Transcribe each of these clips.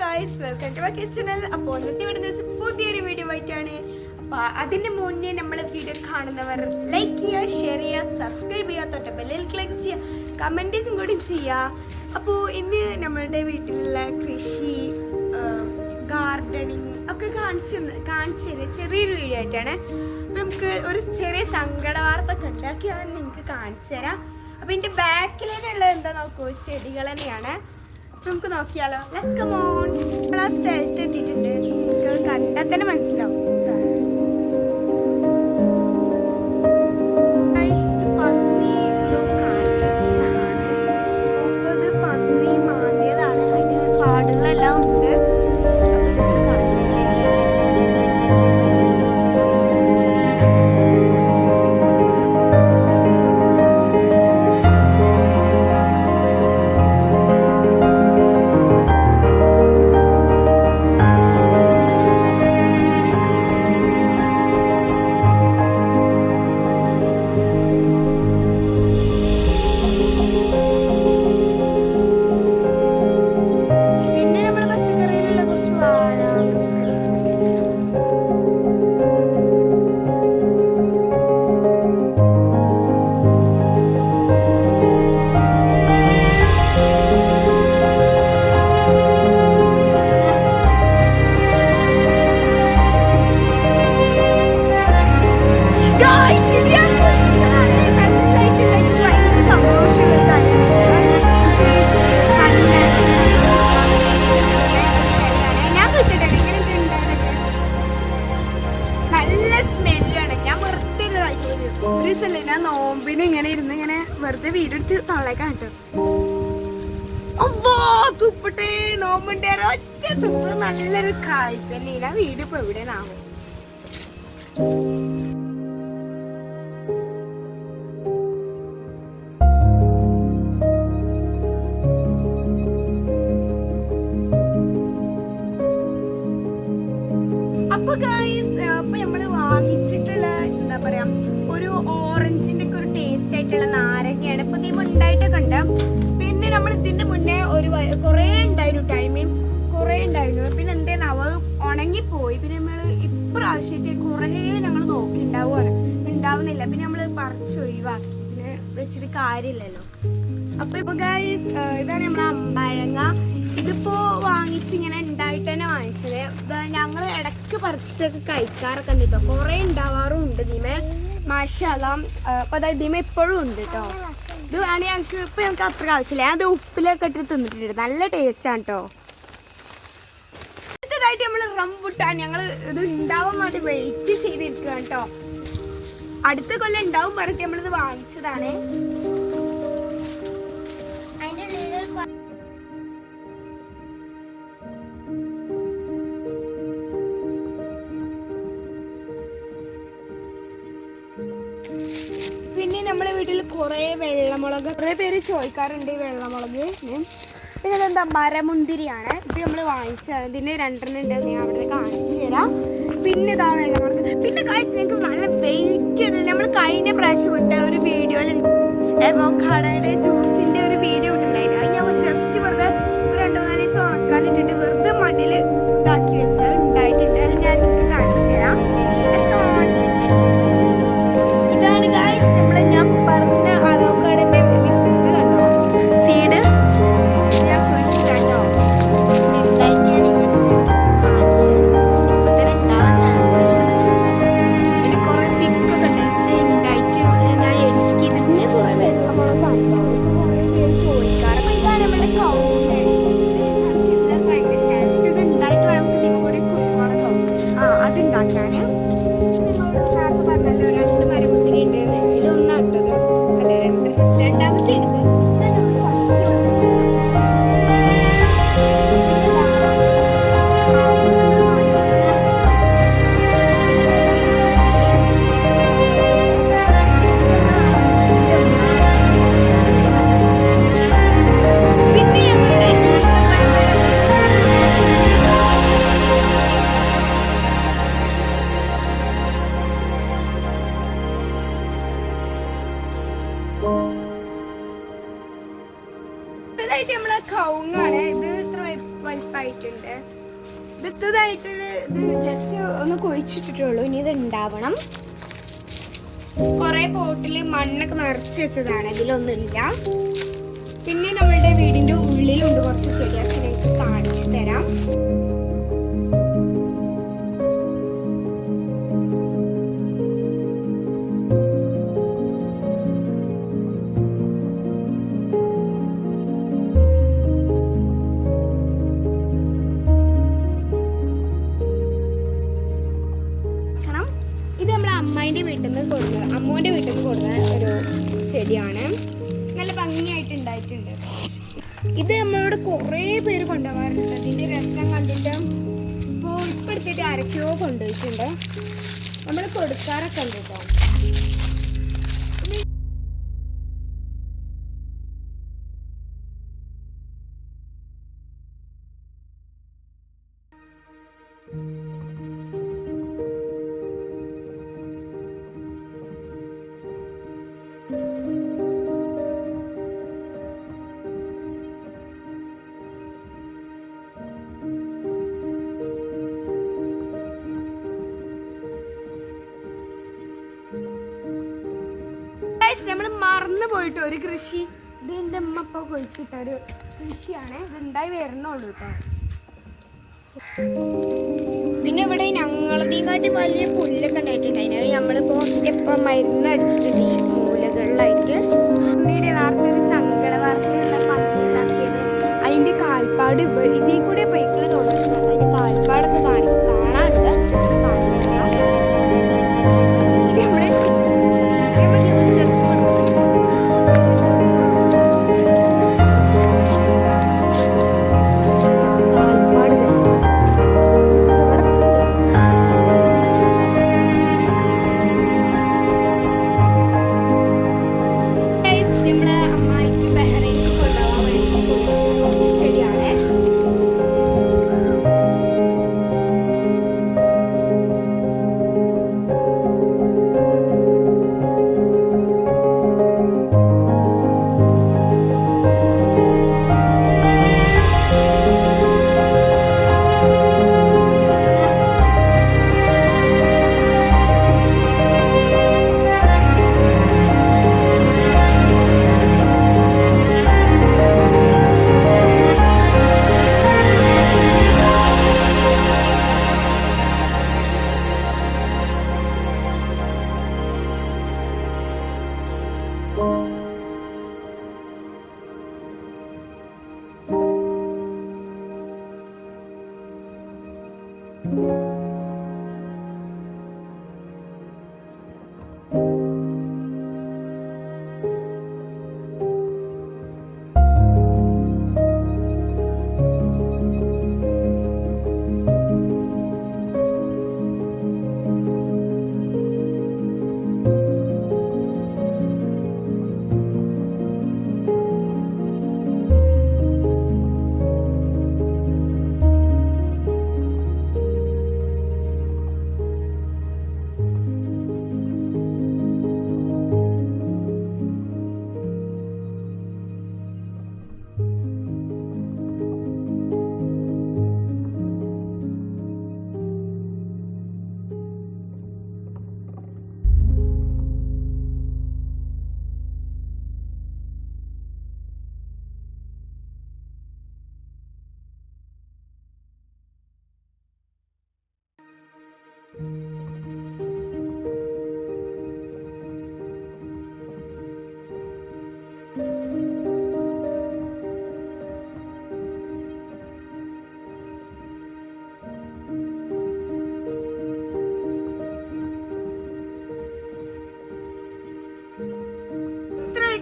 Guys, welcome to my channel. അപ്പോൾ ഇന്നത്തെ ഇവിടെ പുതിയൊരു വീഡിയോ ആയിട്ടാണ്. അപ്പോൾ അതിന് മുന്നേ നമ്മൾ വീഡിയോ കാണുന്നവർ ലൈക്ക് ചെയ്യുക, ഷെയർ ചെയ്യുക, സബ്സ്ക്രൈബ് ചെയ്യുക, തൊട്ട് ബെല്ലിൽ ക്ലിക്ക് ചെയ്യുക, കമൻറ്റും കൂടി ചെയ്യുക. അപ്പോൾ ഇന്ന് നമ്മളുടെ വീട്ടിലുള്ള കൃഷി, ഗാർഡനിങ് ഒക്കെ കാണിച്ചു ചെറിയൊരു വീഡിയോ ആയിട്ടാണ്. അപ്പോൾ നമുക്ക് ഒരു ചെറിയ സങ്കട വാർത്ത ഒക്കെ ഉണ്ടാക്കി അത് നിങ്ങൾക്ക് കാണിച്ചു തരാം. അപ്പോൾ ഇതിൻ്റെ ബാക്കിലുള്ള എന്താ നോക്കൂ, ചെടികൾ തന്നെയാണ്. നമുക്ക് നോക്കിയാലോ, ലെറ്റ്സ് കം ഓൺ. നമ്മൾ ആ സ്ഥലത്ത് എത്തിയിട്ടുണ്ട്. നിങ്ങൾക്ക് കണ്ടാൽ തന്നെ മനസ്സിലാവും. പന്നി മാന്തിയതാണ്, അതിന് പാടുകളെല്ലാം ഉണ്ട്. ഞാൻ നോമ്പിന് ഇങ്ങനെ ഇരുന്ന് ഇങ്ങനെ വെറുതെ വീടെടുത്ത് തള്ളേക്കാൻ കേട്ടോ. തുപ്പട്ടെ, നോമ്പുണ്ടേ ഒറ്റ തുപ്പ്. നല്ലൊരു കാഴ്ച തന്നെ. വീട് ഇപ്പൊ എവിടെയാണാവും. അപ്പൊ ഗായ്സ്, അപ്പൊ നമ്മള് വാങ്ങിച്ചിട്ടുള്ള എന്താ പറയാ, ഒരു ഓറഞ്ചിന്റെ ഒക്കെ ഒരു ടേസ്റ്റ് ആയിട്ടുള്ള നാരങ്ങയാണ് ഇപ്പൊ നീ ഉണ്ടായിട്ടൊക്കെ ഉണ്ട്. പിന്നെ നമ്മൾ ഇതിന്റെ മുന്നേ കുറേ ഉണ്ടായിരുന്നു, ടൈമിൽ കുറേ ഉണ്ടായിരുന്നു. പിന്നെ എന്തേന്ന് അവ ഉണങ്ങിപ്പോയി. പിന്നെ നമ്മള് ഇപ്രാവശ്യമായിട്ട് കുറേ ഞങ്ങൾ നോക്കി ഉണ്ടാവുന്നില്ല. പിന്നെ നമ്മള് പറിച്ച് ഒഴിവാക്കി, പിന്നെ വെച്ചിട്ട് കാര്യമില്ലല്ലോ. അപ്പൊ ഇപ്പൊ ഗായ്സ്, ഇതാണ് നമ്മളെ അമ്പഴങ്ങ. ഇതിപ്പോ വാങ്ങിച്ച് ഇങ്ങനെ ഉണ്ടായിട്ട് തന്നെ വാങ്ങിച്ചത്. ഞങ്ങള് ഇടയ്ക്ക് പറിച്ചിട്ടൊക്കെ കഴിക്കാറൊക്കെ ഉണ്ട് കേട്ടോ. കുറെ ഉണ്ടാവാറും ഉണ്ട് ഇതിമേ, മാഷാഅല്ലാ. അപ്പൊ അതായത് ഇതിമേ ഇപ്പോഴും ഉണ്ട് കേട്ടോ. ഇത് വേണമെങ്കിൽ ഞങ്ങൾക്ക് അത്ര ആവശ്യമില്ല. ഞാൻ അത് ഉപ്പിലൊക്കെ ഇട്ട് തിന്നിട്ടുണ്ട്, നല്ല ടേസ്റ്റ് ആണ് കേട്ടോ. അടുത്തതായിട്ട് നമ്മള് റംബുട്ടാൻ, ഞങ്ങൾ ഇത് ഉണ്ടാവാൻ വേണ്ടി വെയിറ്റ് ചെയ്തിരിക്കുക കേട്ടോ. അടുത്ത കൊല്ലം ഉണ്ടാവും പറഞ്ഞിട്ട് നമ്മളിത് വാങ്ങിച്ചതാണ്. പിന്നെ നമ്മളെ വീട്ടിൽ കുറേ വെള്ളമുളക്, കുറേ പേര് ചോദിക്കാറുണ്ട് ഈ വെള്ളമുളക്. പിന്നെ ഇതെന്താ, മരമുന്തിരിയാണ്. ഇത് നമ്മൾ വാങ്ങിച്ചത്. ഇതിന് 2 ഉണ്ട്, ഞാൻ അവിടെ കാണിച്ചു തരാം. പിന്നെ ഇതാ വെള്ളമുളക്. പിന്നെ കാഴ്ച ഞങ്ങൾക്ക് നല്ല വെയിറ്റ് ചെയ്തില്ല. നമ്മൾ കഴിഞ്ഞ പ്രാവശ്യം വിട്ട ഒരു വീഡിയോയിൽ അവോക്കാഡോയുടെ ജ്യൂസിന്റെ ഒരു വീഡിയോ ഇട്ടിട്ടുണ്ടായിരുന്നു. അത് ഞാൻ ജസ്റ്റ് വെറുതെ 2-4 ദിവസം ഉണക്കാനിട്ടിട്ട് വെറുതെ മണ്ണിൽ ഇതാക്കി വെച്ചാൽ ഉണ്ടായിട്ടുണ്ട്. അത് ഞാൻ നിങ്ങൾക്ക് കാണിച്ചു തരാം. ഇതാണ് ഗായ്സ് ഞാൻ പറഞ്ഞ അവോക്കാഡോന്റെ വിത്ത് കണ്ടോ, സീഡ് ഞാൻ കുഴിച്ചിട്ടോ. പിന്നെ കുറെ പിക്കൊക്കെ ഉണ്ടായിട്ട് ഞാൻ എഴുതി. ഇതിന് കുറെ വെള്ളമുളകാണ്. ആയിട്ടുണ്ട്. ഇത് ജസ്റ്റ് ഒന്ന് കുഴിച്ചിട്ടിട്ടുള്ളൂ. ഇനി ഇത് ഉണ്ടാവണം. കുറെ പോട്ടില് മണ്ണൊക്കെ നിറച്ച് വെച്ചതാണ്, ഇതിലൊന്നുമില്ല. പിന്നെ നമ്മളുടെ വീടിന്റെ ഉള്ളിലുണ്ട് കുറച്ച് ചെടി, അതൊക്കെ എനിക്ക് കാണിച്ചു തരാം. ഇത് നമ്മളെ അമ്മേൻ്റെ വീട്ടിൽ നിന്ന് കൊടുക്കുന്നത്, അമ്മൂൻ്റെ വീട്ടിൽ നിന്ന് കൊടുക്കുന്ന ഒരു ചെടിയാണ്. നല്ല ഭംഗിയായിട്ട് ഉണ്ടായിട്ടുണ്ട്. ഇത് നമ്മളോട് കുറേ പേര് കൊണ്ടുപോകാറുണ്ട്. അതിൻ്റെ രസം കണ്ടിട്ട് ഇപ്പോൾ ഇപ്പം എടുത്തിട്ട് ആരൊക്കെയോ കൊണ്ടുപോയിട്ടുണ്ട്. നമ്മൾ കൊടുക്കാറൊക്കെ ഉണ്ട് കേട്ടോ. നമ്മൾ മറന്നു പോയിട്ട് ഒരു കൃഷി, ഇത് എൻ്റെ അമ്മ ഇപ്പോൾ കുഴിച്ചിട്ട ഒരു കൃഷിയാണ്. ഇത് ഉണ്ടായി വരണുള്ളൂ കേട്ടോ. പിന്നെ ഇവിടെ ഞങ്ങളതീകാട്ടി വലിയ പുല്ലൊക്കെ ഉണ്ടായിട്ടുണ്ടായിരുന്നു. അത് നമ്മളിപ്പോൾ എപ്പോൾ മരുന്ന് അടിച്ചിട്ടുണ്ട് ഈ മൂലകളിലായിട്ട്. പിന്നീട് നേരത്തെ ഒരു സങ്കട വാർത്തയുള്ള പന്നി ഉണ്ടാക്കിയത്, അതിൻ്റെ കാൽപ്പാട് ഇതിൽ കൂടെ പോയിക്കള് തോന്നിയിട്ടുണ്ട്. അതിൻ്റെ കാൽപ്പാടൊക്കെ കാണാനുണ്ട്. ഇത് നമ്മളെ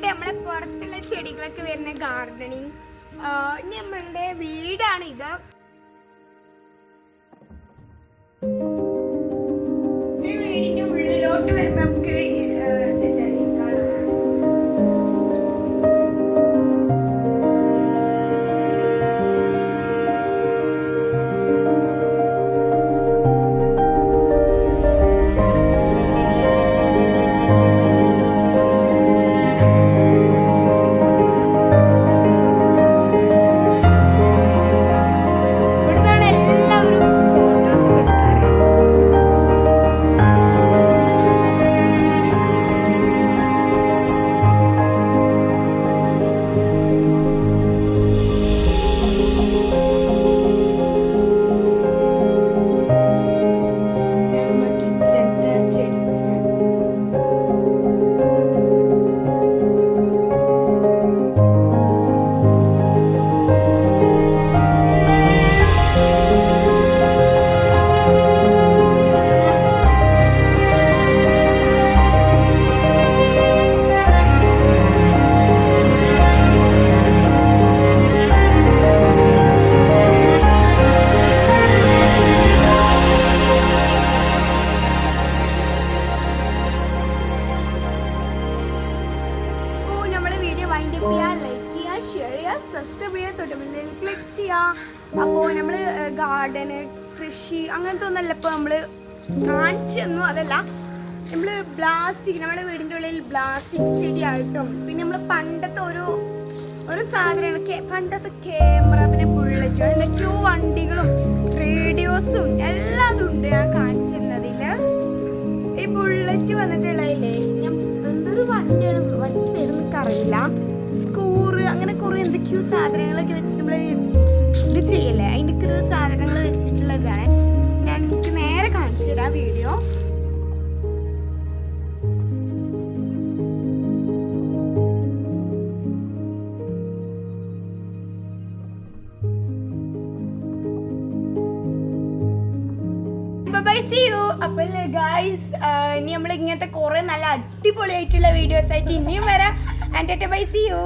നമ്മളെ പുറത്തുള്ള ചെടികളൊക്കെ വരുന്ന ഗാർഡനിങ്. ഇനി നമ്മളുടെ വീടാണ് ഇത്. വീടിന്റെ ഉള്ളിലോട്ട് വരുമ്പോ നമുക്ക് ഗാർഡന് കൃഷി അങ്ങനത്തെ ഒന്നല്ല ഇപ്പൊ നമ്മള് കാണിച്ചു തന്നു. അതല്ല നമ്മള് പ്ലാസ്റ്റിക് നമ്മുടെ വീടിന്റെ ഉള്ളിൽ പ്ലാസ്റ്റിക് ചെടിയായിട്ടും പിന്നെ നമ്മള് പണ്ടത്തെ ഒരു സാധനങ്ങളൊക്കെ പണ്ടത്തെ ക്യാമറ പിന്നെ ബുള്ളറ്റും എന്തൊക്കെയോ വണ്ടികളും റേഡിയോസും എല്ലാം ഉണ്ട് ഞാൻ കാണിച്ചിരുന്നതില്. ഈ ബുള്ളറ്റ് വന്നിട്ടുള്ളതില്ലേ ഞാൻ എന്തൊരു വണ്ടിയാണ് വണ്ടി പേരൊന്നും അറിയില്ല. സ്കൂറ് അങ്ങനെ കുറെ എന്തൊക്കെയോ സാധനങ്ങളൊക്കെ വെച്ചിട്ട് നമ്മള് ഇത് ചെയ്യല്ലേ അതിൻ്റെ ഒരു സാധനങ്ങൾ വെച്ചിട്ടുള്ളതാണ്. ഞാൻ എനിക്ക് നേരെ കാണിച്ചു തരാം വീഡിയോ. Bye see you. അപ്പോൾ ഗൈസ് ഇനി നമ്മൾ ഇങ്ങനത്തെ കുറെ നല്ല അടിപൊളിയായിട്ടുള്ള വീഡിയോസ് ആയിട്ട് ഇനിയും വരാം. And bye see U.